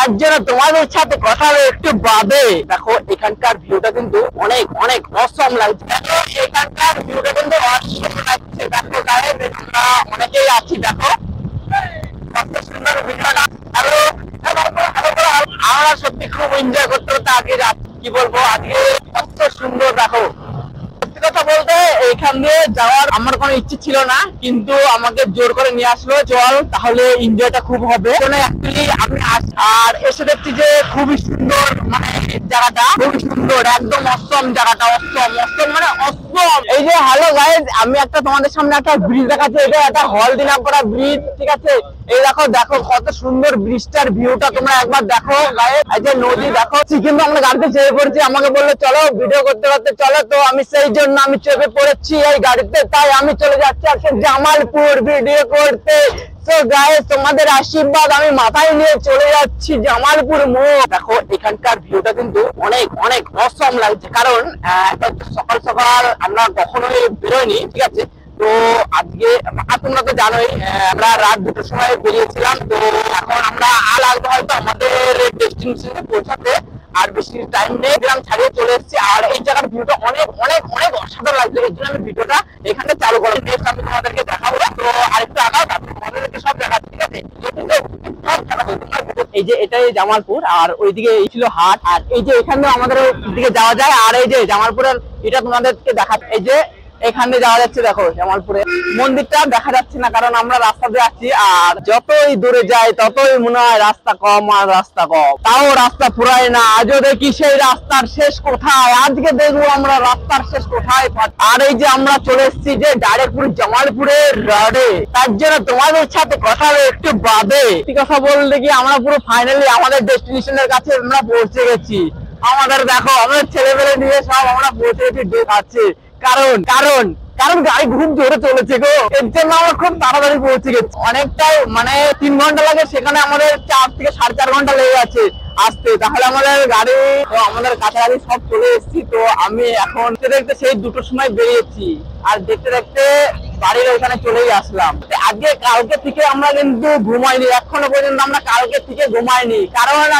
তার জন্য তোমাদের সাথে কথা হলো একটু বাদে। দেখো এখানকার ভিউটা কিন্তু অনেক অনেক অসম লাগছে। দেখো এখানকার ভিউটা কিন্তু অসম লাগছে। দেখো গায়ে আমরা অনেকেই আছি, দেখো কত সুন্দর ভিউটা। আমরা সত্যি খুব এনজয় করতে করতে আজকে যাচ্ছি, কি বলবো, আজকে কত সুন্দর। দেখো সত্যি কথা বলতে এখান দিয়ে যাওয়ার আমার কোনো ইচ্ছে ছিল না, কিন্তু আমাকে জোর করে নিয়ে আসলো, চল তাহলে এনজয়টা খুব হবে। আমি আর এসে দেখছি যে খুবই সুন্দর, মানে জায়গাটা খুবই সুন্দর, একদম অসম জায়গাটা, অসম অসম মানে অসম। এই যে হ্যালো গাইজ, আমি একটা তোমাদের সামনে একটা ব্রিজ দেখাচ্ছি, এটা একটা হলদিনাপাড়া ব্রিজ, ঠিক আছে। এই দেখো দেখো কত সুন্দর ব্রিজটার ভিউটা তোমরা একবার দেখো গাইজ। এই যে নদী দেখো, কিন্তু আমরা গাড়িতে চেপে পড়েছি, আমাকে বললো চলো ভিডিও করতে করতে চলো, তো আমি সেই জন্য আমি চেপে পড়েছি এই গাড়িতে, তাই আমি চলে যাচ্ছি আজকে জামালপুর ভিডিও করতে। তো গাইস তোমাদের আশীর্বাদ আমি মাথায় নিয়ে চলে যাচ্ছি জামালপুর মোড়। দেখো এখানকার ভিউটা কিন্তু অনেক অনেক অসম লাগছে, কারণ সকাল সকাল আমরা কখনোই বেরোয়নি, ঠিক আছে। তো আজকে তোমরা তো জানোই আমরা রাত 2টার সময় বেরিয়েছিলাম, তো এখন আমরা লাগবে হয়তো আমাদের ডেস্টিনেশনে পৌঁছাতে, আর বেশি টাইম নেই, গ্রাম ছাড়িয়ে চলে এসেছি। আর এই জায়গার ভিউটা অনেক অনেক অনেক অসাধারণ লাগছে, এই জন্য আমি ভিডিওটা এখানে চালু করলাম। নেক্সট আমি তোমাদেরকে দেখাবো, তো আরেকটু আগাও তারপর তোমাদেরকে সব দেখাচ্ছি, ঠিক আছে। এই যে এটাই জামালপুর, আর ওইদিকে এই ছিল হাট, আর এই যে এখানে আমাদের দিকে যাওয়া যায়। আর এই যে জামালপুরের এটা তোমাদেরকে দেখাচ্ছি, এই যে এখানে যাওয়া যাচ্ছে। দেখো জামালপুরে মন্দিরটা দেখা যাচ্ছে না, কারণ আমরা রাস্তা দিয়ে আসছি, আর যতই দূরে যাই ততই মনে হয় রাস্তা কম আর রাস্তা কম, তাও রাস্তা ফুরায় না। আজও দেখি সেই রাস্তার শেষ কোথায়, আজকে দেখবো আমরা রাস্তার শেষ কোথায়। আর এই যে আমরা চলে এসেছি যে ডাইরেক্টপুর জামালপুরের রোডে, তার জন্য তোমাদের সাথে কথা হলো একটু বাদে। কথা বলতে কি আমরা পুরো ফাইনালি আমাদের ডেস্টিনেশনের কাছে আমরা পৌঁছে গেছি। আমাদের দেখো আমাদের ছেলেমেলে নিয়ে সব আমরা পৌঁছে গেছি ডে খাচ্ছে, কারণ কারণ কারণ গাড়ি খুব জোরে চলেছে গো, এর জন্য আমরা খুব তাড়াতাড়ি পৌঁছে গেছি। অনেকটাই মানে 3 ঘন্টা লাগে, সেখানে আমাদের 4 থেকে 4.5 ঘন্টা লেগে গেছে আসতে। তাহলে আমাদের গাড়ি আমাদের কাছাকাছি সব চলে এসেছি। তো আমি এখন দেখতে সেই 2টোর সময় বেরিয়েছি, আর দেখতে দেখতে বাড়ির ওইখানে চলেই আসলাম। আজকে কালকে থেকে আমরা কিন্তু ঘুমাইনি, এখনো পর্যন্ত আমরা কালকে থেকে ঘুমাইনি, কারণ